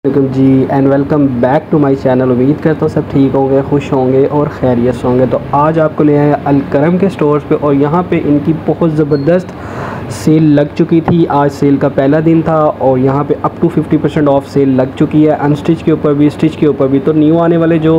Welcome जी and welcome back to my channel. उम्मीद करता हूँ सब ठीक होंगे, खुश होंगे और खैरियत से होंगे। तो आज आपको ले आए अलकरम के स्टोर्स पे और यहाँ पे इनकी बहुत ज़बरदस्त सेल लग चुकी थी। आज सेल का पहला दिन था और यहाँ पे अप टू 50% ऑफ सेल लग चुकी है, अनस्टिच के ऊपर भी, स्टिच के ऊपर भी। तो न्यू आने वाले जो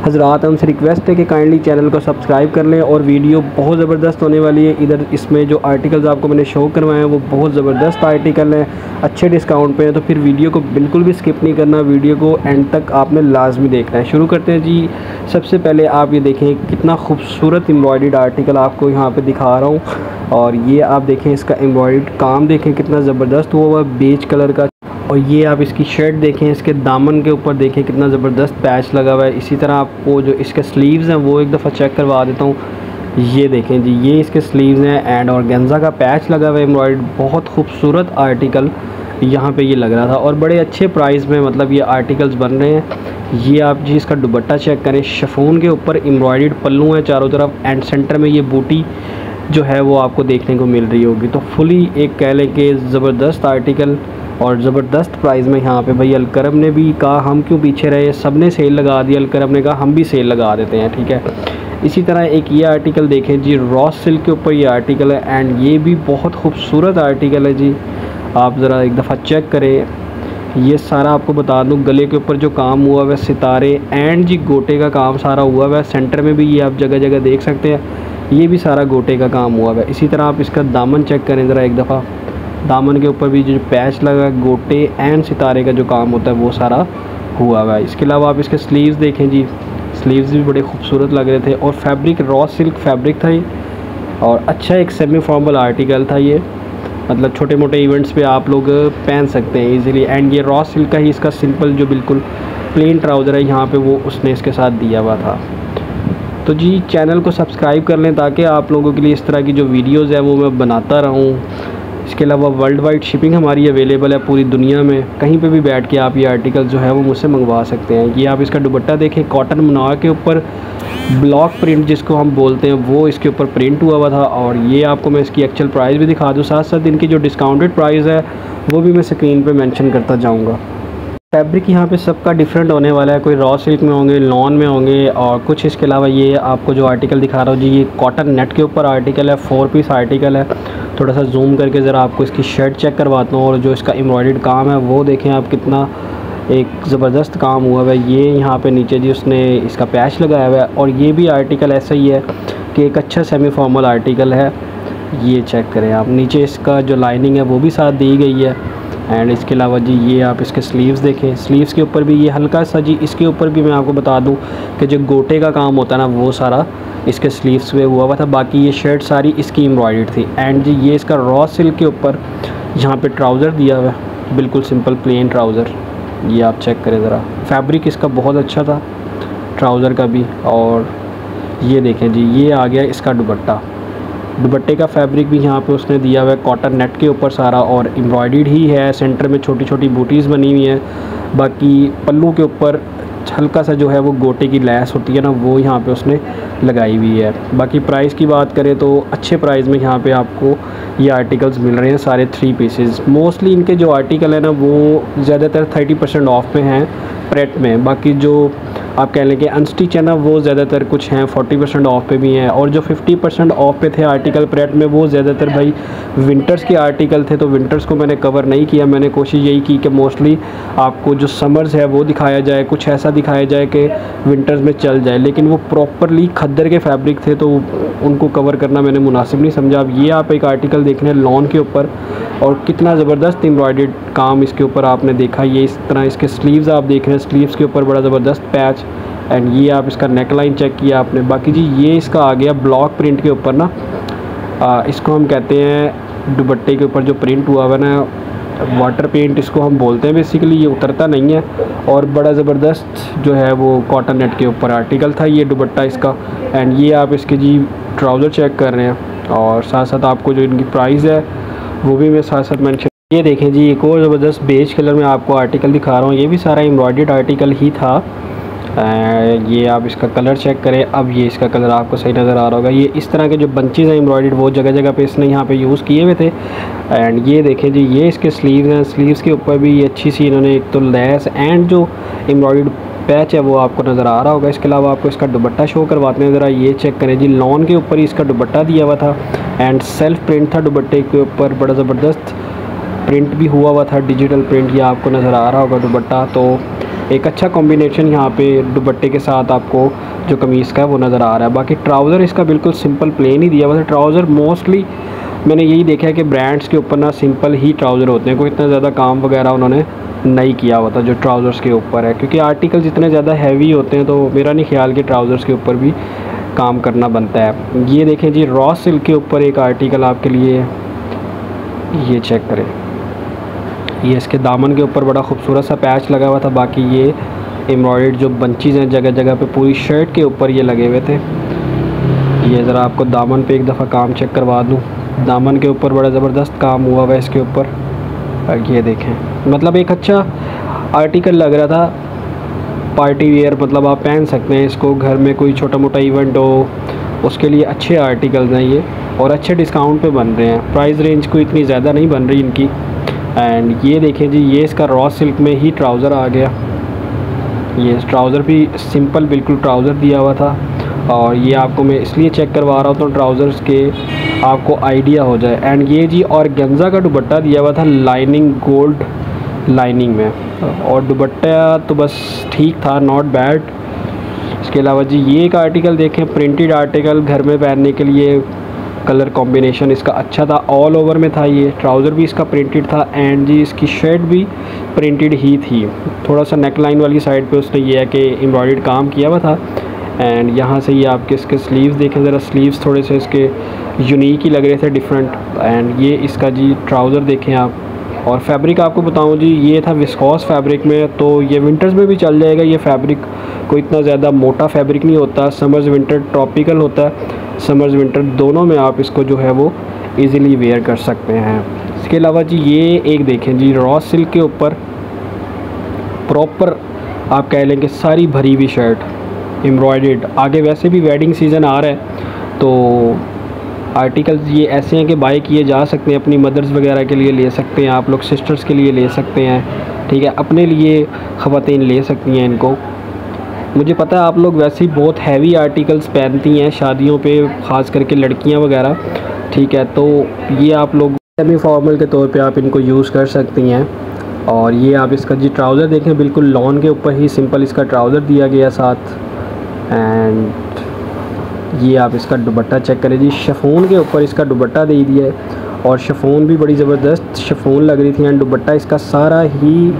हज़रात हैं उनसे रिक्वेस्ट है कि काइंडली चैनल को सब्सक्राइब कर लें और वीडियो बहुत ज़बरदस्त होने वाली है। इधर इसमें जो आर्टिकल्स आपको मैंने शो करवाए हैं वो बहुत ज़बरदस्त आर्टिकल हैं, अच्छे डिस्काउंट पे हैं। तो फिर वीडियो को बिल्कुल भी स्किप नहीं करना, वीडियो को एंड तक आपने लाजमी देखना है। शुरू करते हैं जी। सबसे पहले आप ये देखें कितना खूबसूरत एम्ब्रॉयडर्ड आर्टिकल आपको यहाँ पे दिखा रहा हूँ। और ये आप देखें इसका एम्ब्रॉयडर्ड काम देखें कितना ज़बरदस्त हुआ बेज कलर का। और ये आप इसकी शर्ट देखें, इसके दामन के ऊपर देखें कितना ज़बरदस्त पैच लगा हुआ है। इसी तरह आपको जो इसके स्लीव्स हैं वो एक दफ़ा चेक करवा देता हूँ। ये देखें जी, ये इसके स्लीव्स हैं एंड ऑर्गेन्जा का पैच लगा हुआ है एम्ब्रॉयडर्ड। बहुत खूबसूरत आर्टिकल यहाँ पे ये लग रहा था और बड़े अच्छे प्राइस में मतलब ये आर्टिकल्स बन रहे हैं। ये आप जी इसका दुपट्टा चेक करें, शिफॉन के ऊपर एम्ब्रॉयडर्ड पल्लू है चारों तरफ एंड सेंटर में ये बूटी जो है वो आपको देखने को मिल रही होगी। तो फुली एक कह लें कि ज़बरदस्त आर्टिकल और ज़बरदस्त प्राइस में यहाँ पे भाई अलकरम ने भी कहा हम क्यों पीछे रहे, सब ने सेल लगा दी, अलकरम ने कहा हम भी सेल लगा देते हैं, ठीक है। इसी तरह एक ये आर्टिकल देखें जी, रॉस सिल्क के ऊपर ये आर्टिकल है एंड ये भी बहुत खूबसूरत आर्टिकल है जी। आप ज़रा एक दफ़ा चेक करें। ये सारा आपको बता दूं, गले के ऊपर जो काम हुआ है सितारे एंड जी गोटे का काम सारा हुआ है। सेंटर में भी ये आप जगह जगह देख सकते हैं, ये भी सारा गोटे का काम हुआ है। इसी तरह आप इसका दामन चेक करें ज़रा एक दफ़ा, दामन के ऊपर भी जो पैच लगा है गोटे एंड सितारे का जो काम होता है वो सारा हुआ है। इसके अलावा आप इसके स्लीव्स देखें जी, स्लीव्स भी बड़े खूबसूरत लग रहे थे और फैब्रिक रॉस सिल्क फैब्रिक था ये और अच्छा एक सेमी फॉर्मल आर्टिकल था ये, मतलब छोटे मोटे इवेंट्स पे आप लोग पहन सकते हैं इजीली। एंड ये रॉस सिल्क का ही इसका सिंपल जो बिल्कुल प्लेन ट्राउज़र है यहाँ पे वो उसने इसके साथ दिया हुआ था। तो जी चैनल को सब्सक्राइब कर लें ताकि आप लोगों के लिए इस तरह की जो वीडियोज़ है वो मैं बनाता रहूँ। इसके अलावा वर्ल्ड वाइड शिपिंग हमारी अवेलेबल है पूरी दुनिया में, कहीं पे भी बैठ के आप ये आर्टिकल जो है वो मुझसे मंगवा सकते हैं। ये आप इसका दुपट्टा देखें, कॉटन मुनावा के ऊपर ब्लॉक प्रिंट जिसको हम बोलते हैं वो इसके ऊपर प्रिंट हुआ था। और ये आपको मैं इसकी एक्चुअल प्राइस भी दिखा दूँ, साथ साथ इनकी जो डिस्काउंटेड प्राइस है वो भी मैं स्क्रीन पर मैंशन करता जाऊँगा। फैब्रिक यहाँ पे सबका डिफरेंट होने वाला है, कोई रॉ सिल्क में होंगे, लॉन में होंगे और कुछ इसके अलावा ये आपको जो आर्टिकल दिखा रहा हूँ जी, ये कॉटन नेट के ऊपर आर्टिकल है, 4 पीस आर्टिकल है। थोड़ा सा जूम करके ज़रा आपको इसकी शर्ट चेक करवाता हूँ और जो इसका एम्ब्रॉयडर्ड काम है वो देखें आप कितना एक ज़बरदस्त काम हुआ है। ये यहाँ पे नीचे जी उसने इसका पैच लगाया हुआ है और ये भी आर्टिकल ऐसा ही है कि एक अच्छा सेमी फॉर्मल आर्टिकल है। ये चेक करें आप, नीचे इसका जो लाइनिंग है वो भी साथ दी गई है। एंड इसके अलावा जी ये आप इसके स्लीव्स देखें, स्लीव्स के ऊपर भी ये हल्का सा जी, इसके ऊपर भी मैं आपको बता दूं कि जो गोटे का काम होता है ना वो सारा इसके स्लीव्स पे हुआ था। बाकी ये शर्ट सारी इसकी एम्ब्रॉयडर्ड थी। एंड जी ये इसका रॉ सिल्क के ऊपर यहाँ पे ट्राउज़र दिया हुआ है, बिल्कुल सिंपल प्लेन ट्राउज़र। ये आप चेक करें ज़रा, फैब्रिक इसका बहुत अच्छा था ट्राउज़र का भी। और ये देखें जी, ये आ गया इसका दुपट्टा, दुपट्टे का फैब्रिक भी यहाँ पे उसने दिया हुआ है कॉटन नेट के ऊपर सारा और एम्ब्रॉयडर्ड ही है। सेंटर में छोटी छोटी बूटीज़ बनी हुई हैं। बाकी पल्लू के ऊपर हल्का सा जो है वो गोटे की लैस होती है ना वो यहाँ पे उसने लगाई हुई है। बाकी प्राइस की बात करें तो अच्छे प्राइस में यहाँ पे आपको ये आर्टिकल्स मिल रहे हैं सारे 3 पीसेस। मोस्टली इनके जो आर्टिकल है ना वो ज़्यादातर 30% ऑफ में हैं प्रेट में। बाकी जो आप कह लें कि अनस्टिच है ना वो ज़्यादातर कुछ हैं 40% ऑफ पे भी हैं। और जो 50% ऑफ पे थे आर्टिकल प्रेट में वो ज़्यादातर भाई विंटर्स के आर्टिकल थे, तो विंटर्स को मैंने कवर नहीं किया। मैंने कोशिश यही की कि मोस्टली आपको जो समर्स है वो दिखाया जाए, कुछ ऐसा दिखाया जाए कि विंटर्स में चल जाए, लेकिन वो प्रॉपरली खद्दर के फैब्रिक थे तो उनको कवर करना मैंने मुनासिब नहीं समझा। अब ये आप एक आर्टिकल देख रहे हैं लॉन के ऊपर और कितना ज़बरदस्त एम्ब्रॉयडर्ड काम इसके ऊपर आपने देखा। ये इस तरह इसके स्लीव्स आप देख रहे हैं, स्लीव्स के ऊपर बड़ा ज़बरदस्त पैच। एंड ये आप इसका नेक लाइन चेक किया आपने। बाकी जी ये इसका आ गया ब्लॉक प्रिंट के ऊपर ना, इसको हम कहते हैं दुपट्टे के ऊपर जो प्रिंट हुआ है ना, वाटर पेंट इसको हम बोलते हैं बेसिकली। ये उतरता नहीं है और बड़ा ज़बरदस्त जो है वो कॉटन नेट के ऊपर आर्टिकल था ये दुपट्टा इसका। एंड ये आप इसके जी ट्राउज़र चेक कर रहे हैं और साथ साथ आपको जो इनकी प्राइस है वो भी मैं साथ साथ मेंशन। ये देखें जी, एक और ज़बरदस्त बेज कलर में आपको आर्टिकल दिखा रहा हूँ, ये भी सारा एम्ब्रॉयडर्ड आर्टिकल ही था। ये आप इसका कलर चेक करें। अब ये इसका कलर आपको सही नज़र आ रहा होगा। ये इस तरह के जो बंचेज़ हैं एम्ब्रॉयडर्ड वो जगह जगह पे इसने यहाँ पे यूज़ किए हुए थे। एंड ये देखें जी, ये इसके स्लीव्स हैं। स्लीव्स के ऊपर भी ये अच्छी सी इन्होंने एक तो लेस एंड जो एम्ब्रॉयडर्ड पैच है वो आपको नज़र आ रहा होगा। इसके अलावा आपको इसका दुपट्टा शो करवाते हैं, ज़रा ये चेक करें जी। लॉन के ऊपर ही इसका दुपट्टा दिया हुआ था एंड सेल्फ प्रिंट था दुपट्टे के ऊपर, बड़ा ज़बरदस्त प्रिंट भी हुआ हुआ था, डिजिटल प्रिंट। ये आपको नज़र आ रहा होगा दुपट्टा। तो एक अच्छा कॉम्बिनेशन यहाँ पे दुपट्टे के साथ आपको जो कमीज़ का है वो नज़र आ रहा है। बाकी ट्राउज़र इसका बिल्कुल सिंपल प्लेन ही दिया हुआ था। ट्राउज़र मोस्टली मैंने यही देखा है कि ब्रांड्स के ऊपर ना सिंपल ही ट्राउज़र होते हैं, कोई इतना ज़्यादा काम वगैरह उन्होंने नहीं किया हुआ था जो ट्राउज़र्स के ऊपर है, क्योंकि आर्टिकल जितने ज़्यादा हैवी होते हैं तो मेरा नहीं ख्याल कि ट्राउज़र्स के ऊपर भी काम करना बनता है। ये देखें जी, रॉ सिल्क के ऊपर एक आर्टिकल आपके लिए, ये चेक करें। ये इसके दामन के ऊपर बड़ा खूबसूरत सा पैच लगा हुआ था। बाकी ये एम्ब्रॉयडर्ड जो बंचीज़ हैं जगह जगह पे पूरी शर्ट के ऊपर ये लगे हुए थे। ये ज़रा आपको दामन पे एक दफ़ा काम चेक करवा दूँ। दामन के ऊपर बड़ा ज़बरदस्त काम हुआ हुआ है इसके ऊपर। ये देखें, मतलब एक अच्छा आर्टिकल लग रहा था, पार्टी वेयर, मतलब आप पहन सकते हैं इसको, घर में कोई छोटा मोटा इवेंट हो उसके लिए अच्छे आर्टिकल्स हैं ये, और अच्छे डिस्काउंट पे बन रहे हैं। प्राइस रेंज कोई इतनी ज़्यादा नहीं बन रही इनकी। एंड ये देखें जी, ये इसका रॉ सिल्क में ही ट्राउज़र आ गया। ये ट्राउज़र भी सिंपल बिल्कुल ट्राउज़र दिया हुआ था, और ये आपको मैं इसलिए चेक करवा रहा हूँ तो ट्राउज़र्स के आपको आइडिया हो जाए। एंड ये जी ऑर्गेन्जा का दुपट्टा दिया हुआ था लाइनिंग, गोल्ड लाइनिंग में, और दुपट्टा तो बस ठीक था, नॉट बैड। इसके अलावा जी ये एक आर्टिकल देखें, प्रिंटेड आर्टिकल घर में पहनने के लिए, कलर कॉम्बिनेशन इसका अच्छा था, ऑल ओवर में था। ये ट्राउज़र भी इसका प्रिंटेड था एंड जी इसकी शर्ट भी प्रिंटेड ही थी। थोड़ा सा नेक लाइन वाली साइड पे उसने ये है कि एम्ब्रॉयडर्ड काम किया हुआ था। एंड यहाँ से ये आपके इसके स्लीव्स देखें ज़रा, स्लीव्स थोड़े से इसके यूनिक ही लग रहे थे, डिफरेंट। एंड ये इसका जी ट्राउज़र देखें आप। और फैब्रिक आपको बताऊँ जी, ये था विस्कॉस फैब्रिक में, तो ये विंटर्स में भी चल जाएगा। ये फैब्रिक कोई इतना ज़्यादा मोटा फैब्रिक नहीं होता, समर्स विंटर ट्रॉपिकल होता है, समर्स विंटर दोनों में आप इसको जो है वो इजीली वेयर कर सकते हैं। इसके अलावा जी ये एक देखें जी, रॉ सिल्क के ऊपर प्रॉपर आप कह लें कि सारी भरी हुई शर्ट एम्ब्रॉयडर्ड। आगे वैसे भी वेडिंग सीज़न आ रहा है तो आर्टिकल्स ये ऐसे हैं कि बाय किए जा सकते हैं, अपनी मदर्स वगैरह के लिए ले सकते हैं आप लोग, सिस्टर्स के लिए ले सकते हैं, ठीक है, अपने लिए ख़वातीन ले सकती हैं इनको। मुझे पता है आप लोग वैसे ही बहुत हैवी आर्टिकल्स पहनती हैं शादियों पे, ख़ास करके लड़कियां वगैरह, ठीक है, तो ये आप लोग सेमी फॉर्मल के तौर पे आप इनको यूज़ कर सकती हैं। और ये आप इसका जी ट्राउज़र देखें, बिल्कुल लॉन के ऊपर ही सिंपल इसका ट्राउज़र दिया गया साथ। एंड ये आप इसका दुपट्टा चेक करें जी, शिफॉन के ऊपर इसका दुपट्टा दे दिया है, और शिफॉन भी बड़ी ज़बरदस्त शिफॉन लग रही थी। एंड दुपट्टा इसका सारा ही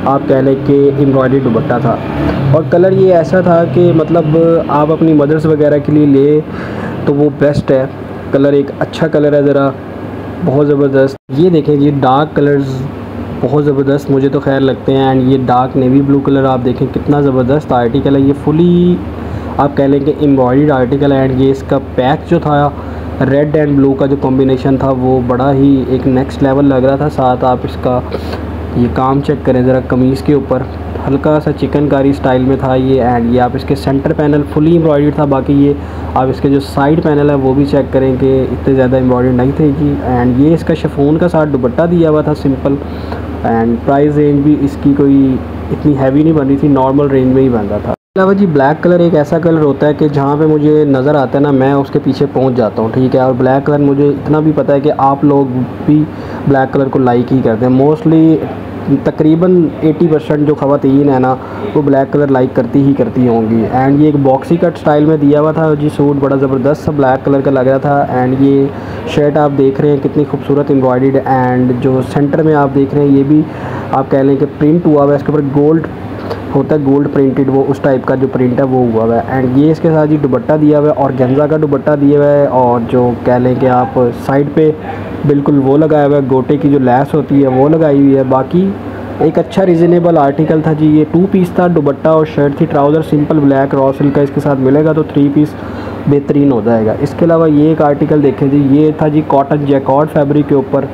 आप कह लें कि एम्ब्रॉयडरी दुपट्टा था, और कलर ये ऐसा था कि मतलब आप अपनी मदर्स वगैरह के लिए ले तो वो बेस्ट है। कलर एक अच्छा कलर है, ज़रा बहुत ज़बरदस्त। ये देखें जी, डार्क कलर्स बहुत ज़बरदस्त मुझे तो खैर लगते हैं। एंड ये डार्क नेवी ब्लू कलर आप देखें कितना ज़बरदस्त आर्टिकल है, ये फुली आप कह लें कि एम्ब्रॉयडर्ड आर्टिकल है। एंड ये इसका पैच जो था रेड एंड ब्लू का जो कॉम्बिनेशन था वो बड़ा ही एक नेक्स्ट लेवल लग रहा था। साथ आप इसका ये काम चेक करें ज़रा, कमीज़ के ऊपर हल्का सा चिकनकारी स्टाइल में था ये। एंड ये आप इसके सेंटर पैनल फुली एम्ब्रॉयडर्ड था। बाकी ये आप इसके जो साइड पैनल है वो भी चेक करें कि इतने ज़्यादा एम्ब्रॉयडर्ड नहीं थे जी। एंड ये इसका शिफॉन का साथ दुपट्टा दिया हुआ था सिंपल। एंड प्राइस रेंज भी इसकी कोई इतनी हैवी नहीं बन रही थी, नॉर्मल रेंज में ही बन रहा था। अलावा जी ब्लैक कलर एक ऐसा कलर होता है कि जहाँ पे मुझे नज़र आता है ना मैं उसके पीछे पहुँच जाता हूँ, ठीक है। और ब्लैक कलर मुझे इतना भी पता है कि आप लोग भी ब्लैक कलर को लाइक ही करते हैं। मोस्टली तकरीबन 80% जो ख़वातीन है ना वो ब्लैक कलर लाइक करती होंगी। एंड ये एक बॉक्सी कट स्टाइल में दिया हुआ था जी, सूट बड़ा ज़बरदस्त सा ब्लैक कलर का लग रहा था। एंड ये शर्ट आप देख रहे हैं कितनी खूबसूरत एम्ब्रॉयडर्ड। एंड जो सेंटर में आप देख रहे हैं ये भी आप कह लें कि प्रिंट हुआ हुआ है, इसके ऊपर गोल्ड होता है, गोल्ड प्रिंटेड, वो उस टाइप का जो प्रिंट है वो हुआ हुआ है। एंड ये इसके साथ ही दुपट्टा दिया हुआ है, ऑर्गेन्जा का दुपट्टा दिया हुआ है, और जो कह लें कि आप साइड पे बिल्कुल वो लगाया हुआ है, गोटे की जो लैस होती है वो लगाई हुई है। बाकी एक अच्छा रीज़नेबल आर्टिकल था जी। ये 2 पीस था, दुपट्टा और शर्ट थी। Trouser simple black raw silk का इसके साथ मिलेगा तो 3 पीस बेहतरीन हो जाएगा। इसके अलावा ये एक आर्टिकल देखें जी, ये था जी कॉटन जैकॉर्ड फैब्रिक के ऊपर।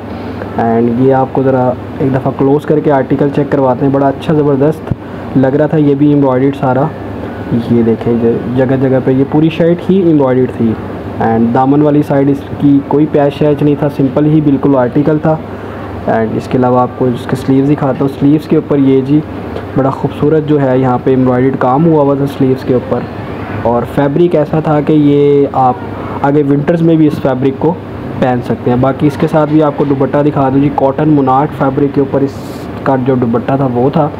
एंड ये आपको ज़रा एक दफ़ा क्लोज़ करके आर्टिकल चेक करवाते हैं, बड़ा अच्छा ज़बरदस्त लग रहा था। ये भी एम्ब्रॉयडर्ड सारा, ये देखें जगह जगह पे ये पूरी शर्ट ही एम्ब्रॉयडर्ड थी। एंड दामन वाली साइड इसकी कोई पैच शैच नहीं था, सिंपल ही बिल्कुल आर्टिकल था। एंड इसके अलावा आपको इसके स्लीव्स दिखाता हूँ। स्लीव्स के ऊपर ये जी बड़ा खूबसूरत जो है यहाँ पे एम्ब्रॉयडर्ड काम हुआ था स्लीव्स के ऊपर। और फैब्रिक ऐसा था कि ये आप आगे विंटर्स में भी इस फैब्रिक को पहन सकते हैं। बाकी इसके साथ भी आपको दुपट्टा दिखा दूँ जी, कॉटन मुनाट फैब्रिक के ऊपर इसका जो दुपट्टा था वो था।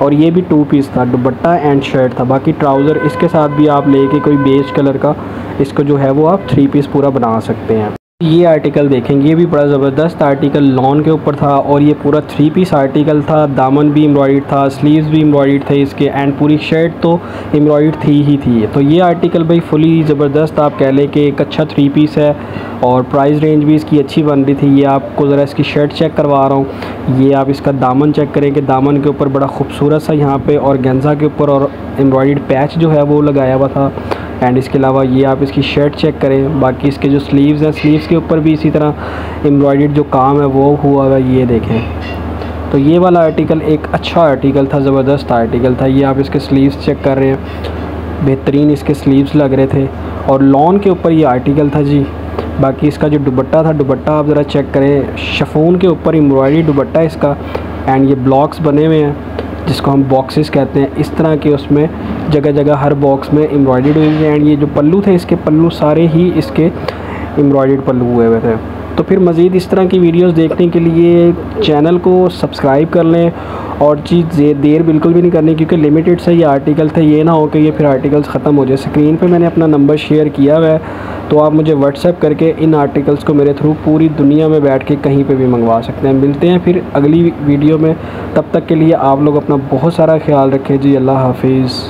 और ये भी 2 पीस था, दुपट्टा एंड शर्ट था। बाकी ट्राउज़र इसके साथ भी आप लेके कोई बेज कलर का इसको जो है वो आप 3 पीस पूरा बना सकते हैं। ये आर्टिकल देखेंगे, ये भी बड़ा ज़बरदस्त आर्टिकल लॉन के ऊपर था और ये पूरा 3 पीस आर्टिकल था। दामन भी एम्ब्रॉयडर्ड था, स्लीव्स भी एम्ब्रॉयडर्ड थे इसके, एंड पूरी शर्ट तो एम्ब्रॉयडर्ड थी ही थी। तो ये आर्टिकल भाई फुली ज़बरदस्त आप कह लें कि एक अच्छा 3 पीस है और प्राइस रेंज भी इसकी अच्छी बन रही थी। ये आपको ज़रा इसकी शर्ट चेक करवा रहा हूँ। ये आप इसका दामन चेक करें कि दामन के ऊपर बड़ा खूबसूरत सा यहाँ पे और गेंजा के ऊपर और एम्ब्रॉयडर्ड पैच जो है वो लगाया हुआ था। एंड इसके अलावा ये आप इसकी शर्ट चेक करें। बाकी इसके जो स्लीव्स हैं, स्लीव्स के ऊपर भी इसी तरह एम्ब्रॉयडर्ड जो काम है वो हुआ है, ये देखें। तो ये वाला आर्टिकल एक अच्छा आर्टिकल था, ज़बरदस्त आर्टिकल था। ये आप इसके स्लीव्स चेक कर रहे हैं, बेहतरीन इसके स्लीव्स लग रहे थे और लॉन के ऊपर ये आर्टिकल था जी। बाकी इसका जो दुपट्टा था, दुपट्टा आप ज़रा चेक करें, शिफॉन के ऊपर एम्ब्रॉयडर्ड दुपट्टा इसका। एंड ये ब्लॉक्स बने हुए हैं जिसको हम बॉक्सेस कहते हैं, इस तरह के उसमें जगह जगह हर बॉक्स में एम्ब्रॉयडर्ड हुई है। एंड ये जो पल्लू थे इसके, पल्लू सारे ही इसके एम्ब्रॉयडर्ड पल्लू हुए हुए थे। तो फिर मज़ीद इस तरह की वीडियोस देखने के लिए चैनल को सब्सक्राइब कर लें और चीज़ देर बिल्कुल भी नहीं करनी, क्योंकि लिमिटेड से ये आर्टिकल थे। ये ना हो कि ये फिर आर्टिकल्स ख़त्म हो जाए। स्क्रीन पे मैंने अपना नंबर शेयर किया हुआ है, तो आप मुझे व्हाट्सएप करके इन आर्टिकल्स को मेरे थ्रू पूरी दुनिया में बैठ के कहीं पे भी मंगवा सकते हैं। मिलते हैं फिर अगली वीडियो में, तब तक के लिए आप लोग अपना बहुत सारा ख्याल रखें जी। अल्लाह हाफिज़।